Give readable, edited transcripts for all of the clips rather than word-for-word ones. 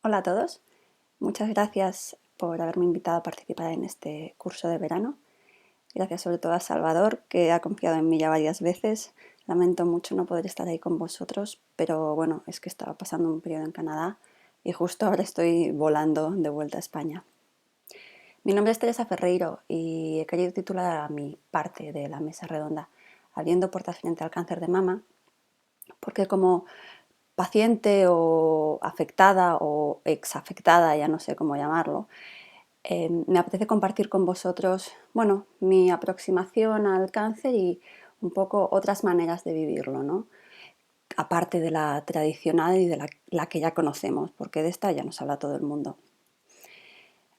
Hola a todos, muchas gracias por haberme invitado a participar en este curso de verano. Gracias sobre todo a Salvador, que ha confiado en mí ya varias veces. Lamento mucho no poder estar ahí con vosotros, pero bueno, es que estaba pasando un periodo en Canadá y justo ahora estoy volando de vuelta a España. Mi nombre es Teresa Ferreiro y he querido titular a mi parte de la mesa redonda Abriendo puertas frente al cáncer de mama, porque como paciente o afectada o exafectada, ya no sé cómo llamarlo, me apetece compartir con vosotros, bueno, mi aproximación al cáncer y un poco otras maneras de vivirlo, ¿no? Aparte de la tradicional y de la que ya conocemos, porque de esta ya nos habla todo el mundo.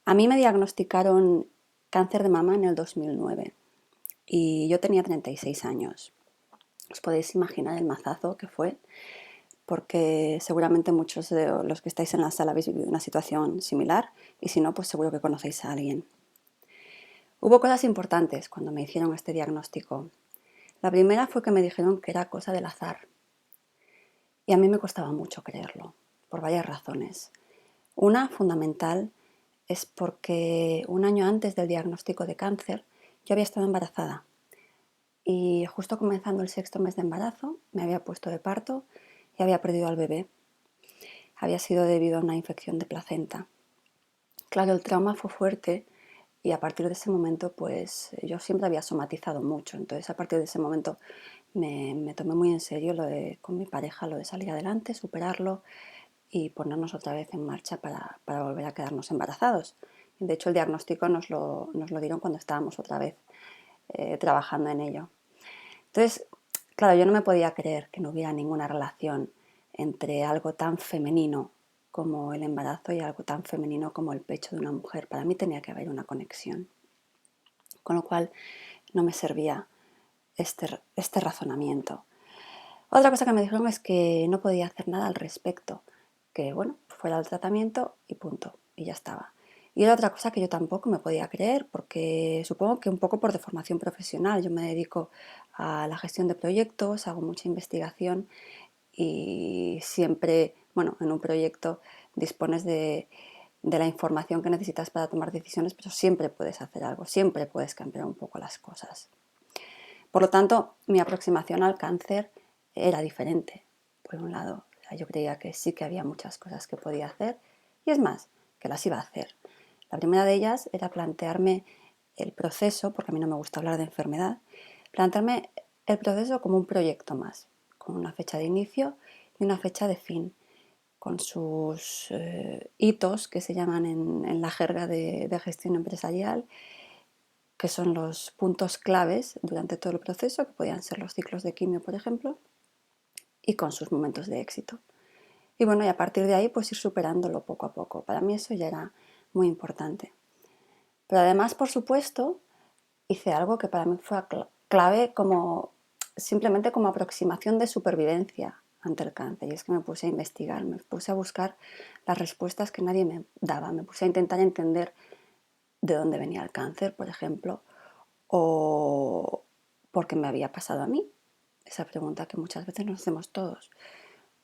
A mí me diagnosticaron cáncer de mama en el 2009 y yo tenía 36 años. Os podéis imaginar el mazazo que fue, porque seguramente muchos de los que estáis en la sala habéis vivido una situación similar y si no, pues seguro que conocéis a alguien. Hubo cosas importantes cuando me hicieron este diagnóstico. La primera fue que me dijeron que era cosa del azar y a mí me costaba mucho creerlo, por varias razones. Una fundamental es porque un año antes del diagnóstico de cáncer yo había estado embarazada y justo comenzando el sexto mes de embarazo me había puesto de parto y había perdido al bebé. Había sido debido a una infección de placenta. Claro, el trauma fue fuerte y a partir de ese momento pues yo siempre había somatizado mucho, entonces a partir de ese momento me tomé muy en serio con mi pareja lo de salir adelante, superarlo y ponernos otra vez en marcha para volver a quedarnos embarazados. De hecho el diagnóstico nos lo dieron cuando estábamos otra vez trabajando en ello. Entonces, claro, yo no me podía creer que no hubiera ninguna relación entre algo tan femenino como el embarazo y algo tan femenino como el pecho de una mujer. Para mí tenía que haber una conexión. Con lo cual no me servía este razonamiento. Otra cosa que me dijeron es que no podía hacer nada al respecto, que bueno, fuera el tratamiento y punto, y ya estaba. Y era otra cosa que yo tampoco me podía creer, porque supongo que un poco por deformación profesional. Yo me dedico a la gestión de proyectos, hago mucha investigación y siempre, bueno, en un proyecto dispones de la información que necesitas para tomar decisiones, pero siempre puedes hacer algo, siempre puedes cambiar un poco las cosas. Por lo tanto, mi aproximación al cáncer era diferente. Por un lado, yo creía que sí que había muchas cosas que podía hacer y es más, que las iba a hacer. La primera de ellas era plantearme el proceso, porque a mí no me gusta hablar de enfermedad, plantearme el proceso como un proyecto más, con una fecha de inicio y una fecha de fin, con sus hitos que se llaman en la jerga de gestión empresarial, que son los puntos claves durante todo el proceso, que podían ser los ciclos de quimio, por ejemplo, y con sus momentos de éxito. Y bueno, y a partir de ahí, pues ir superándolo poco a poco. Para mí eso ya era muy importante. Pero además, por supuesto, hice algo que para mí fue clave como simplemente como aproximación de supervivencia ante el cáncer. Y es que me puse a investigar, me puse a buscar las respuestas que nadie me daba, me puse a intentar entender de dónde venía el cáncer, por ejemplo, o por qué me había pasado a mí. Esa pregunta que muchas veces nos hacemos todos,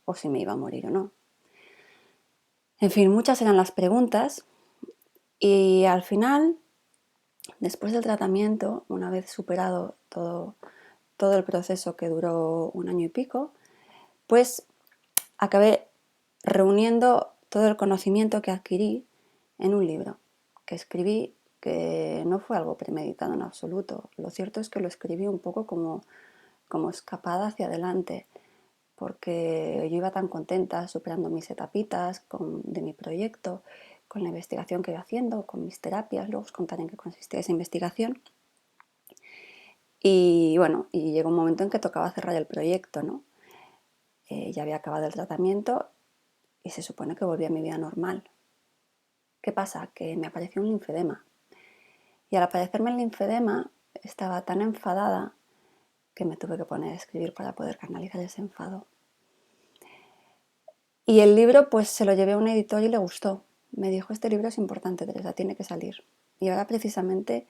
o si me iba a morir o no. En fin, muchas eran las preguntas y al final, después del tratamiento, una vez superado todo el proceso que duró un año y pico, pues acabé reuniendo todo el conocimiento que adquirí en un libro que escribí, que no fue algo premeditado en absoluto. Lo cierto es que lo escribí un poco como escapada hacia adelante, porque yo iba tan contenta superando mis etapitas de mi proyecto, con la investigación que iba haciendo, con mis terapias, luego os contaré en qué consistía esa investigación. Y bueno, y llegó un momento en que tocaba cerrar el proyecto, ¿no? Ya había acabado el tratamiento y se supone que volví a mi vida normal. ¿Qué pasa? Que me apareció un linfedema. Y al aparecerme el linfedema estaba tan enfadada que me tuve que poner a escribir para poder canalizar ese enfado. Y el libro pues se lo llevé a un editor y le gustó. Me dijo, este libro es importante, Teresa, tiene que salir. Y ahora precisamente,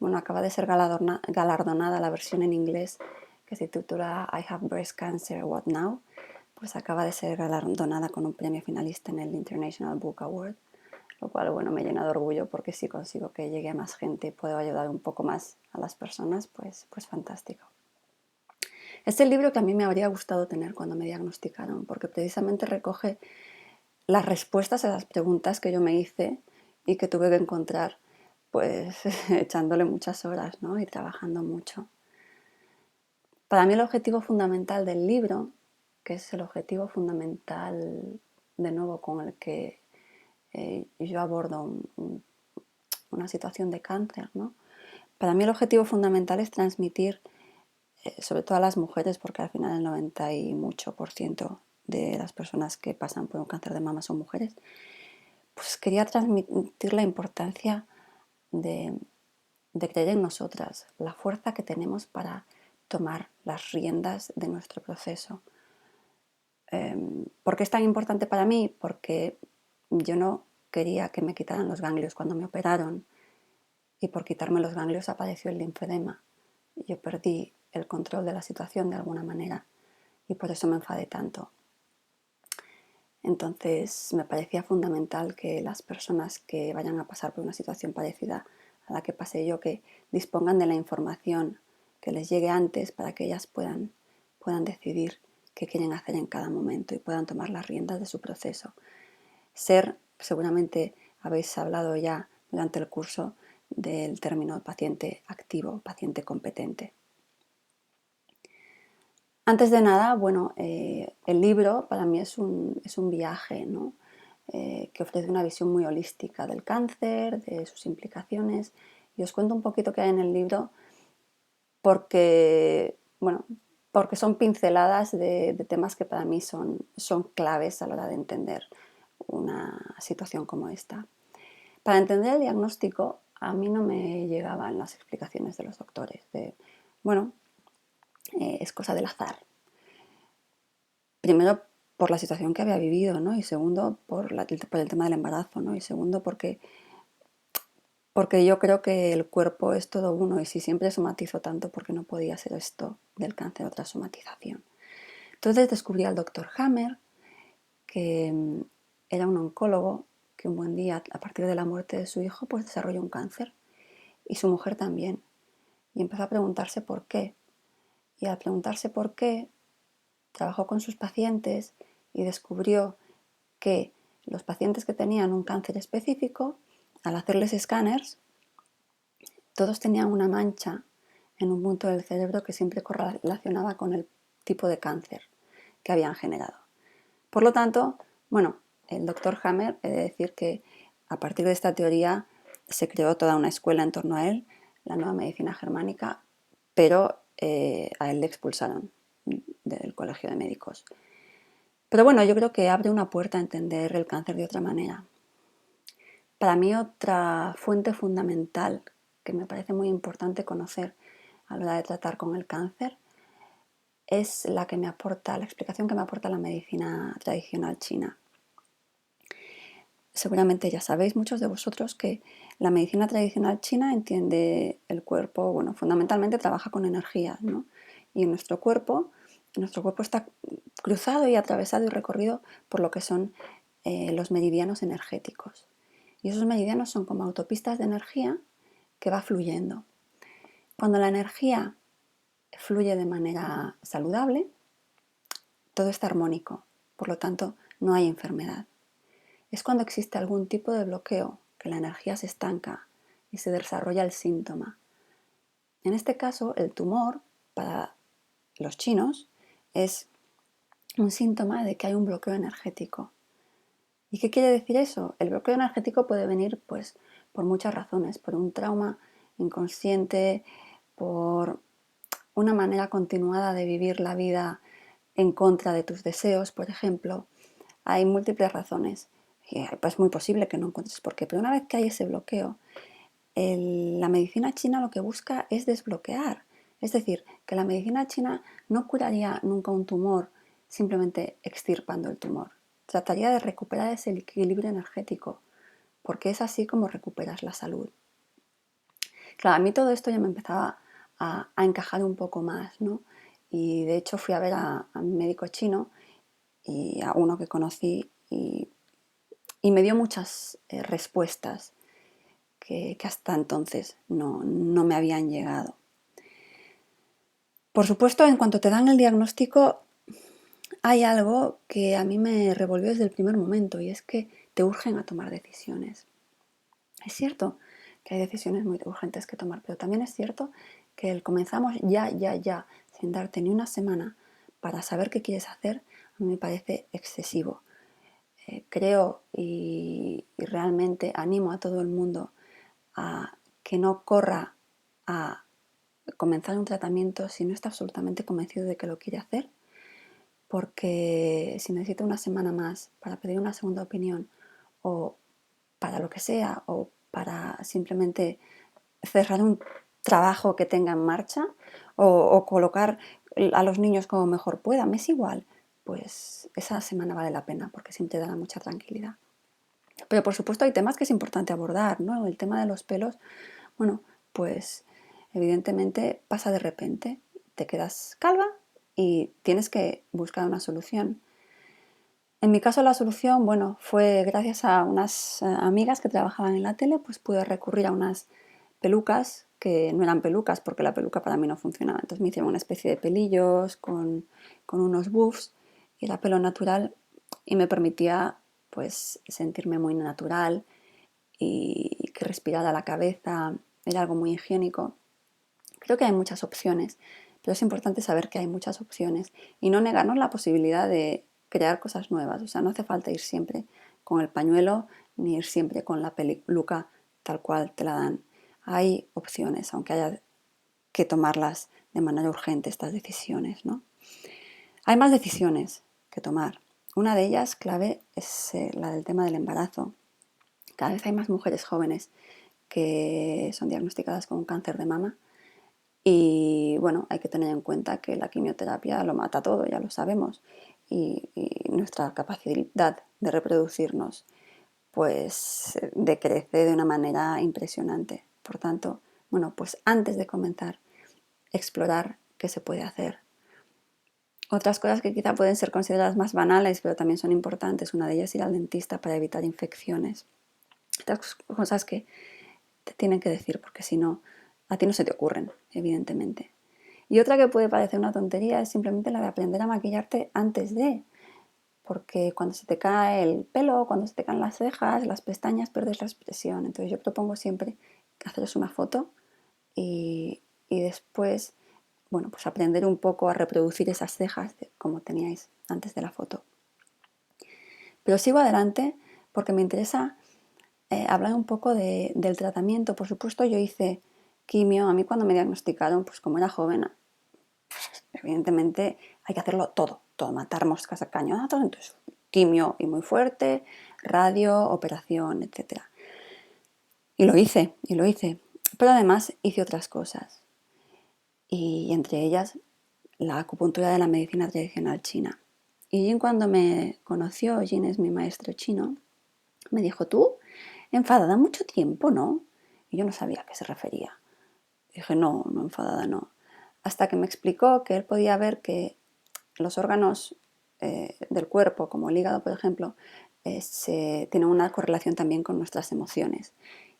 bueno, acaba de ser galardonada la versión en inglés que se titula I Have Breast Cancer, What Now? pues acaba de ser galardonada con un premio finalista en el International Book Award, lo cual, bueno, me llena de orgullo porque si consigo que llegue a más gente y puedo ayudar un poco más a las personas, pues fantástico. Es el libro que a mí me habría gustado tener cuando me diagnosticaron, porque precisamente recoge las respuestas a las preguntas que yo me hice y que tuve que encontrar pues echándole muchas horas, ¿no? Y trabajando mucho. Para mí el objetivo fundamental del libro, que es el objetivo fundamental de nuevo con el que yo abordo una situación de cáncer, ¿no? Para mí el objetivo fundamental es transmitir, sobre todo a las mujeres, porque al final el 90 y mucho por ciento de las personas que pasan por un cáncer de mama son mujeres, pues quería transmitir la importancia de, de creer en nosotras, la fuerza que tenemos para tomar las riendas de nuestro proceso. ¿Por qué es tan importante para mí? Porque yo no quería que me quitaran los ganglios cuando me operaron y por quitarme los ganglios apareció el linfedema. Yo perdí el control de la situación de alguna manera y por eso me enfadé tanto. Entonces me parecía fundamental que las personas que vayan a pasar por una situación parecida a la que pasé yo, que dispongan de la información que les llegue antes para que ellas puedan decidir qué quieren hacer en cada momento y puedan tomar las riendas de su proceso. Seguramente habéis hablado ya durante el curso del término paciente activo, paciente competente. Antes de nada, bueno, el libro para mí es un viaje, ¿no? Que ofrece una visión muy holística del cáncer, de sus implicaciones. Y os cuento un poquito qué hay en el libro porque, bueno, porque son pinceladas de temas que para mí son claves a la hora de entender una situación como esta. Para entender el diagnóstico, a mí no me llegaban las explicaciones de los doctores. Es cosa del azar. Primero, por la situación que había vivido, ¿no? Y segundo, por el tema del embarazo, ¿no? Y segundo, porque yo creo que el cuerpo es todo uno y si siempre somatizo tanto, porque no podía ser esto del cáncer otra somatización. Entonces descubrí al doctor Hammer, que era un oncólogo que un buen día, a partir de la muerte de su hijo, pues desarrolló un cáncer y su mujer también. Y empezó a preguntarse por qué. Y al preguntarse por qué, trabajó con sus pacientes y descubrió que los pacientes que tenían un cáncer específico, al hacerles escáneres, todos tenían una mancha en un punto del cerebro que siempre correlacionaba con el tipo de cáncer que habían generado. Por lo tanto, bueno, el doctor Hammer, he de decir que a partir de esta teoría se creó toda una escuela en torno a él, la nueva medicina germánica, pero a él le expulsaron del colegio de médicos. Pero bueno, yo creo que abre una puerta a entender el cáncer de otra manera. Para mí otra fuente fundamental que me parece muy importante conocer a la hora de tratar con el cáncer es la explicación que me aporta la medicina tradicional china. Seguramente ya sabéis muchos de vosotros que la medicina tradicional china entiende el cuerpo, bueno, fundamentalmente trabaja con energía, ¿no? Y nuestro cuerpo está cruzado y atravesado y recorrido por lo que son los meridianos energéticos. Y esos meridianos son como autopistas de energía que va fluyendo. Cuando la energía fluye de manera saludable, todo está armónico, por lo tanto no hay enfermedad. Es cuando existe algún tipo de bloqueo que la energía se estanca y se desarrolla el síntoma. En este caso, el tumor, para los chinos, es un síntoma de que hay un bloqueo energético. ¿Y qué quiere decir eso? El bloqueo energético puede venir pues, por muchas razones, por un trauma inconsciente, por una manera continuada de vivir la vida en contra de tus deseos, por ejemplo. Hay múltiples razones. Y es muy posible que no encuentres por qué, pero una vez que hay ese bloqueo, la medicina china lo que busca es desbloquear. Es decir, que la medicina china no curaría nunca un tumor simplemente extirpando el tumor. Trataría de recuperar ese equilibrio energético, porque es así como recuperas la salud. Claro, a mí todo esto ya me empezaba a encajar un poco más, ¿no? Y de hecho fui a ver a mi médico chino y a uno que conocí y me dio muchas respuestas que hasta entonces no me habían llegado. Por supuesto, en cuanto te dan el diagnóstico, hay algo que a mí me revolvió desde el primer momento y es que te urgen a tomar decisiones. Es cierto que hay decisiones muy urgentes que tomar, pero también es cierto que el comenzamos ya, sin darte ni una semana para saber qué quieres hacer, a mí me parece excesivo. Creo y realmente animo a todo el mundo a que no corra a comenzar un tratamiento si no está absolutamente convencido de que lo quiere hacer, porque si necesita una semana más para pedir una segunda opinión o para lo que sea o para simplemente cerrar un trabajo que tenga en marcha o colocar a los niños como mejor pueda, me es igual, pues esa semana vale la pena porque siempre dará mucha tranquilidad. Pero por supuesto hay temas que es importante abordar, ¿no? El tema de los pelos, bueno, pues evidentemente pasa de repente, te quedas calva y tienes que buscar una solución. En mi caso la solución, bueno, fue gracias a unas amigas que trabajaban en la tele, pues pude recurrir a unas pelucas que no eran pelucas porque la peluca para mí no funcionaba. Entonces me hicieron una especie de pelillos con unos buffs y era pelo natural y me permitía pues sentirme muy natural y que respirara la cabeza, era algo muy higiénico. Creo que hay muchas opciones, pero es importante saber que hay muchas opciones y no negarnos la posibilidad de crear cosas nuevas. O sea, no hace falta ir siempre con el pañuelo ni ir siempre con la peluca tal cual te la dan. Hay opciones, aunque haya que tomarlas de manera urgente, estas decisiones, ¿no? Hay más decisiones que tomar. Una de ellas, clave, es la del tema del embarazo. Cada vez hay más mujeres jóvenes que son diagnosticadas con un cáncer de mama y bueno, hay que tener en cuenta que la quimioterapia lo mata todo, ya lo sabemos, y nuestra capacidad de reproducirnos pues decrece de una manera impresionante. Por tanto, bueno, pues antes de comenzar, explorar qué se puede hacer. Otras cosas que quizá pueden ser consideradas más banales, pero también son importantes. Una de ellas es ir al dentista para evitar infecciones. Otras cosas que te tienen que decir, porque si no, a ti no se te ocurren, evidentemente. Y otra que puede parecer una tontería es simplemente la de aprender a maquillarte antes de, porque cuando se te cae el pelo, cuando se te caen las cejas, las pestañas, pierdes la expresión. Entonces yo propongo siempre haceros una foto y después, bueno, pues aprender un poco a reproducir esas cejas como teníais antes de la foto. Pero sigo adelante porque me interesa hablar un poco del tratamiento. Por supuesto, yo hice quimio. A mí cuando me diagnosticaron, pues como era joven, evidentemente hay que hacerlo todo, matar moscas a cañonazos, entonces quimio y muy fuerte, radio, operación, etc. Y lo hice. Pero además hice otras cosas. Y entre ellas la acupuntura de la medicina tradicional china. Y Jin cuando me conoció, Jin es mi maestro chino, me dijo, tú, enfadada mucho tiempo, ¿no? Y yo no sabía a qué se refería. Dije, no, enfadada no. Hasta que me explicó que él podía ver que los órganos del cuerpo, como el hígado, por ejemplo, tienen una correlación también con nuestras emociones.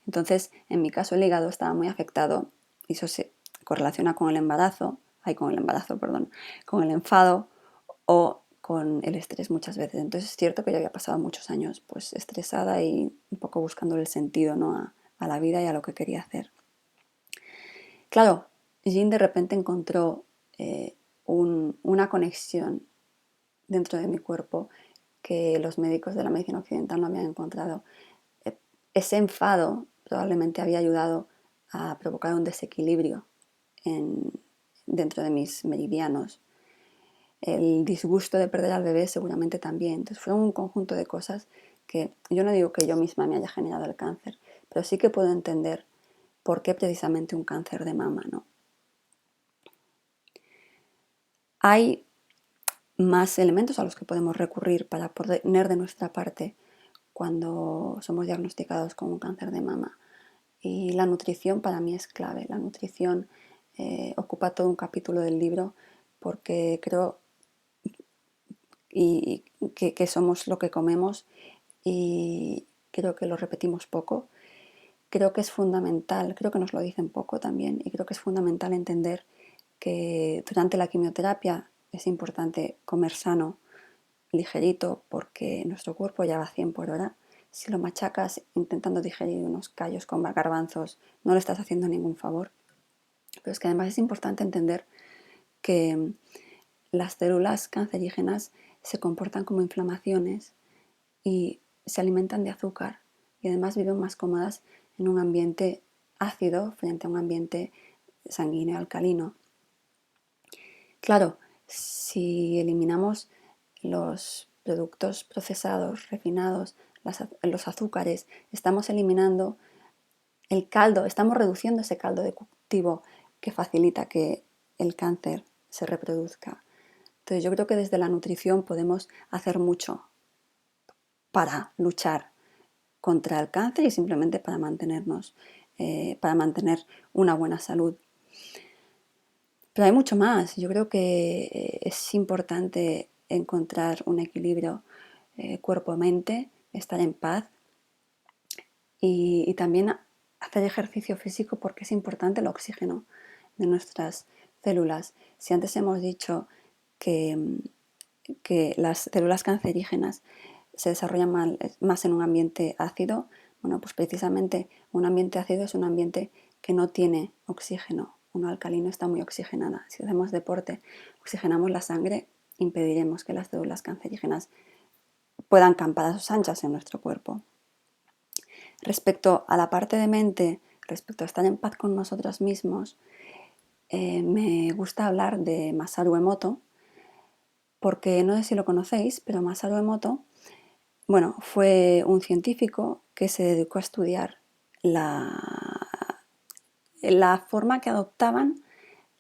Entonces, en mi caso, el hígado estaba muy afectado y eso se correlaciona con el embarazo, con el enfado o con el estrés muchas veces. Entonces es cierto que yo había pasado muchos años pues estresada y un poco buscando el sentido, ¿no? a la vida y a lo que quería hacer. Claro, Jean de repente encontró una conexión dentro de mi cuerpo que los médicos de la medicina occidental no habían encontrado. Ese enfado probablemente había ayudado a provocar un desequilibrio dentro de mis meridianos. El disgusto de perder al bebé seguramente también. Entonces fue un conjunto de cosas que yo no digo que yo misma me haya generado el cáncer, pero sí que puedo entender por qué precisamente un cáncer de mama, ¿no? Hay más elementos a los que podemos recurrir para poner de nuestra parte cuando somos diagnosticados con un cáncer de mama. Y la nutrición para mí es clave. La nutrición ocupa todo un capítulo del libro porque creo y que somos lo que comemos y creo que lo repetimos poco. Creo que es fundamental, creo que nos lo dicen poco también, y creo que es fundamental entender que durante la quimioterapia es importante comer sano, ligerito, porque nuestro cuerpo ya va a 100 por hora. Si lo machacas intentando digerir unos callos con garbanzos, no le estás haciendo ningún favor. Pero es que además es importante entender que las células cancerígenas se comportan como inflamaciones y se alimentan de azúcar y además viven más cómodas en un ambiente ácido frente a un ambiente sanguíneo alcalino. Claro, si eliminamos los productos procesados, refinados, los azúcares, estamos eliminando el caldo, estamos reduciendo ese caldo de cultivo que facilita que el cáncer se reproduzca. Entonces yo creo que desde la nutrición podemos hacer mucho para luchar contra el cáncer y simplemente para mantenernos, para mantener una buena salud. Pero hay mucho más. Yo creo que es importante encontrar un equilibrio cuerpo-mente, estar en paz y también hacer ejercicio físico porque es importante el oxígeno de nuestras células. Si antes hemos dicho que, que las células cancerígenas se desarrollan más en un ambiente ácido, bueno, pues precisamente un ambiente ácido es un ambiente que no tiene oxígeno. Uno alcalino está muy oxigenada. Si hacemos deporte, oxigenamos la sangre, impediremos que las células cancerígenas puedan campar a sus anchas en nuestro cuerpo. Respecto a la parte de mente, respecto a estar en paz con nosotros mismos, me gusta hablar de Masaru Emoto, porque no sé si lo conocéis, pero Masaru Emoto, bueno, fue un científico que se dedicó a estudiar la forma que adoptaban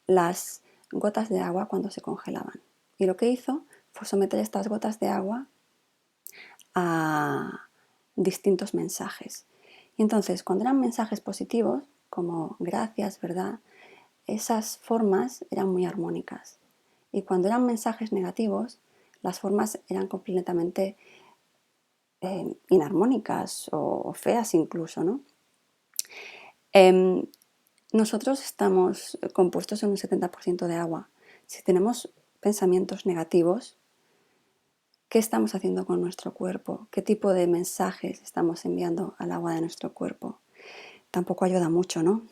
las gotas de agua cuando se congelaban. Y lo que hizo fue someter estas gotas de agua a distintos mensajes. Y entonces, cuando eran mensajes positivos, como gracias, ¿verdad? Esas formas eran muy armónicas. Y cuando eran mensajes negativos, las formas eran completamente inarmónicas o feas incluso, ¿no? Nosotros estamos compuestos en un 70% de agua. Si tenemos pensamientos negativos, ¿qué estamos haciendo con nuestro cuerpo? ¿Qué tipo de mensajes estamos enviando al agua de nuestro cuerpo? Tampoco ayuda mucho, ¿no?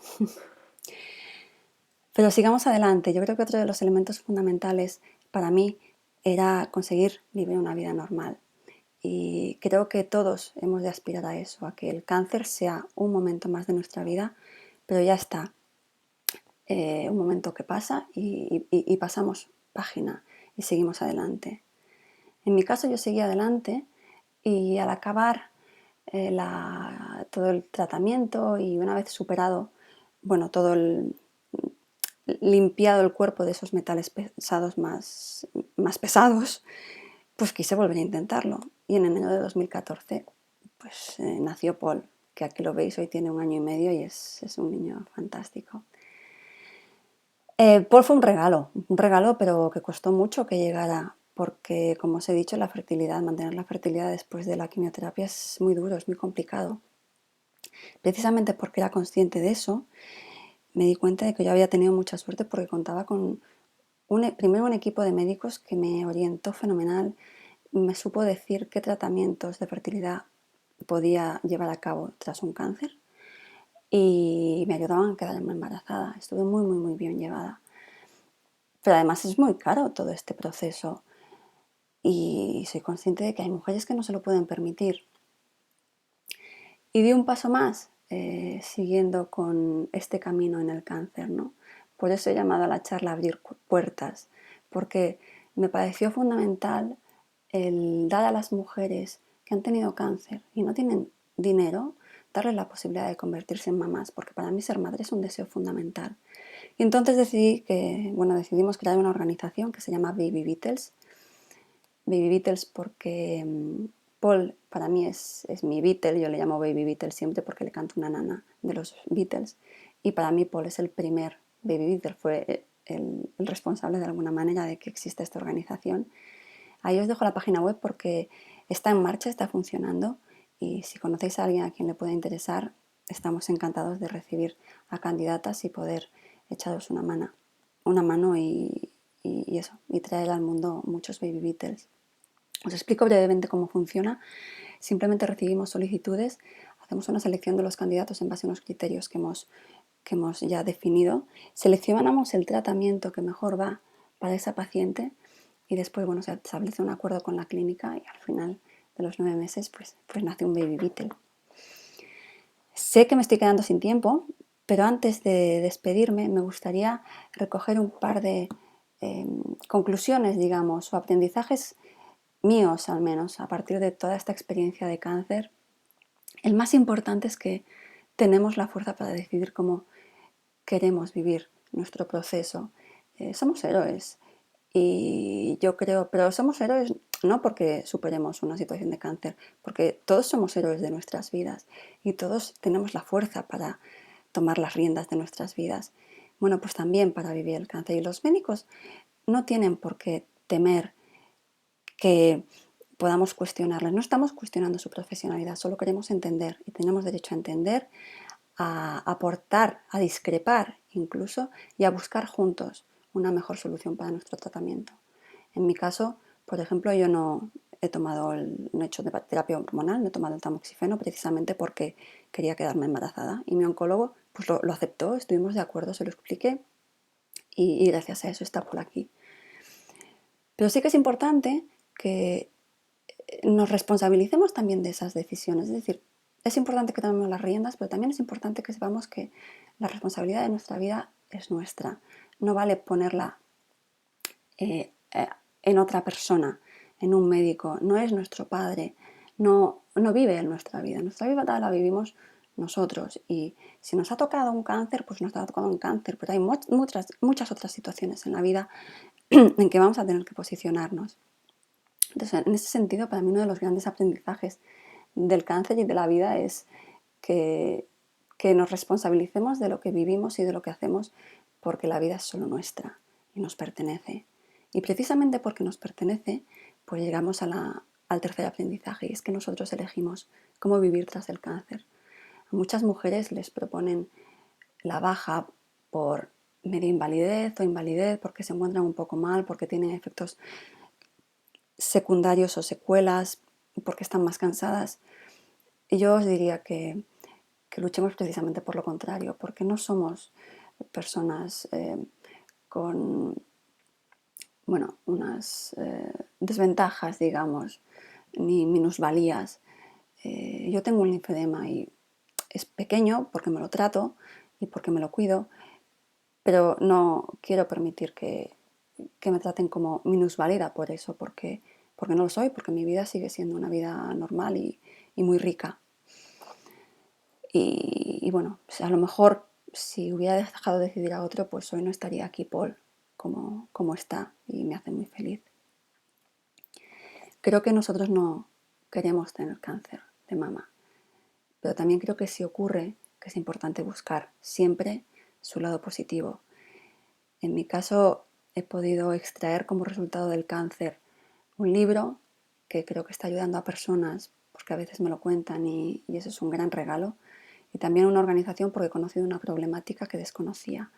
Pero sigamos adelante. Yo creo que otro de los elementos fundamentales para mí era conseguir vivir una vida normal. Y creo que todos hemos de aspirar a eso, a que el cáncer sea un momento más de nuestra vida, pero ya está. Un momento que pasa y pasamos página y seguimos adelante. En mi caso yo seguí adelante y al acabar todo el tratamiento y una vez superado, bueno, limpiado el cuerpo de esos metales pesados más pesados, pues quise volver a intentarlo. Y en enero de 2014 pues nació Paul, que aquí lo veis, hoy tiene 1 año y medio y es un niño fantástico. Paul fue un regalo, pero que costó mucho que llegara, porque como os he dicho, la fertilidad, mantener la fertilidad después de la quimioterapia es muy duro, es muy complicado. Precisamente porque era consciente de eso, me di cuenta de que yo había tenido mucha suerte porque contaba con primero un equipo de médicos que me orientó fenomenal, me supo decir qué tratamientos de fertilidad podía llevar a cabo tras un cáncer y me ayudaban a quedarme embarazada. Estuve muy, muy, muy bien llevada. Pero además es muy caro todo este proceso y soy consciente de que hay mujeres que no se lo pueden permitir. Y di un paso más siguiendo con este camino en el cáncer, ¿no? Por eso he llamado a la charla Abrir Puertas, porque me pareció fundamental el dar a las mujeres que han tenido cáncer y no tienen dinero, darles la posibilidad de convertirse en mamás, porque para mí ser madre es un deseo fundamental. Y entonces decidimos crear una organización que se llama Baby Beatles. Baby Beatles porque Paul para mí es mi Beatle, yo le llamo Baby Beatles siempre porque le canto una nana de los Beatles y para mí Paul es el primer Baby Beatle, fue el responsable de alguna manera de que exista esta organización. Ahí os dejo la página web porque está en marcha, está funcionando y si conocéis a alguien a quien le pueda interesar, estamos encantados de recibir a candidatas y poder echaros una mano y eso, y traer al mundo muchos baby Beatles. Os explico brevemente cómo funciona. Simplemente recibimos solicitudes, hacemos una selección de los candidatos en base a unos criterios que hemos ya definido, seleccionamos el tratamiento que mejor va para esa paciente y después bueno, se establece un acuerdo con la clínica y al final de los 9 meses pues nace un baby Beatle. Sé que me estoy quedando sin tiempo, pero antes de despedirme me gustaría recoger un par de conclusiones, digamos, o aprendizajes míos al menos, a partir de toda esta experiencia de cáncer. El más importante es que tenemos la fuerza para decidir cómo queremos vivir nuestro proceso. Somos héroes y yo creo, pero somos héroes no porque superemos una situación de cáncer, porque todos somos héroes de nuestras vidas y todos tenemos la fuerza para tomar las riendas de nuestras vidas. Bueno, pues también para vivir el cáncer. Y los médicos no tienen por qué temer que podamos cuestionarles. No estamos cuestionando su profesionalidad, solo queremos entender y tenemos derecho a entender, a aportar, a discrepar incluso y a buscar juntos una mejor solución para nuestro tratamiento. En mi caso, por ejemplo, yo no he hecho terapia hormonal, no he tomado el tamoxifeno precisamente porque quería quedarme embarazada y mi oncólogo pues lo aceptó, estuvimos de acuerdo, se lo expliqué y gracias a eso está por aquí. Pero sí que es importante que nos responsabilicemos también de esas decisiones, es decir, es importante que tomemos las riendas, pero también es importante que sepamos que la responsabilidad de nuestra vida es nuestra. No vale ponerla en otra persona, en un médico. No es nuestro padre, no vive en nuestra vida. Nuestra vida la vivimos nosotros y si nos ha tocado un cáncer, pues nos ha tocado un cáncer, pero hay muchas otras situaciones en la vida en que vamos a tener que posicionarnos. Entonces, en ese sentido, para mí uno de los grandes aprendizajes del cáncer y de la vida es que nos responsabilicemos de lo que vivimos y de lo que hacemos porque la vida es solo nuestra y nos pertenece. Y precisamente porque nos pertenece, pues llegamos al tercer aprendizaje y es que nosotros elegimos cómo vivir tras el cáncer. A muchas mujeres les proponen la baja por medio invalidez o invalidez porque se encuentran un poco mal, porque tienen efectos secundarios o secuelas, porque están más cansadas. Y yo os diría que luchemos precisamente por lo contrario, porque no somos personas con unas desventajas, digamos, ni minusvalías. Yo tengo un linfedema y es pequeño porque me lo trato y porque me lo cuido, pero no quiero permitir que me traten como minusválida por eso, porque no lo soy, porque mi vida sigue siendo una vida normal y muy rica. Y bueno, pues a lo mejor si hubiera dejado decidir a otro, pues hoy no estaría aquí Paul como está y me hace muy feliz. Creo que nosotros no queremos tener cáncer de mama, pero también creo que si ocurre, que es importante buscar siempre su lado positivo. En mi caso he podido extraer como resultado del cáncer un libro que creo que está ayudando a personas, porque a veces me lo cuentan y eso es un gran regalo. Y también una organización porque he conocido una problemática que desconocía.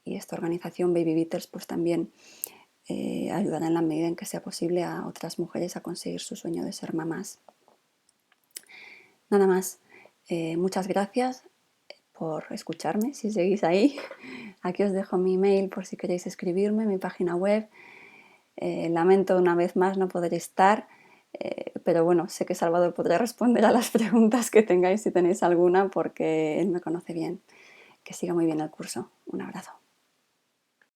Y esta organización Baby Beatles pues también ayudará en la medida en que sea posible a otras mujeres a conseguir su sueño de ser mamás. Nada más, muchas gracias por escucharme, si seguís ahí. Aquí os dejo mi email por si queréis escribirme, mi página web. Lamento una vez más no poder estar, pero bueno, sé que Salvador podrá responder a las preguntas que tengáis si tenéis alguna porque él me conoce bien. Que siga muy bien el curso. Un abrazo.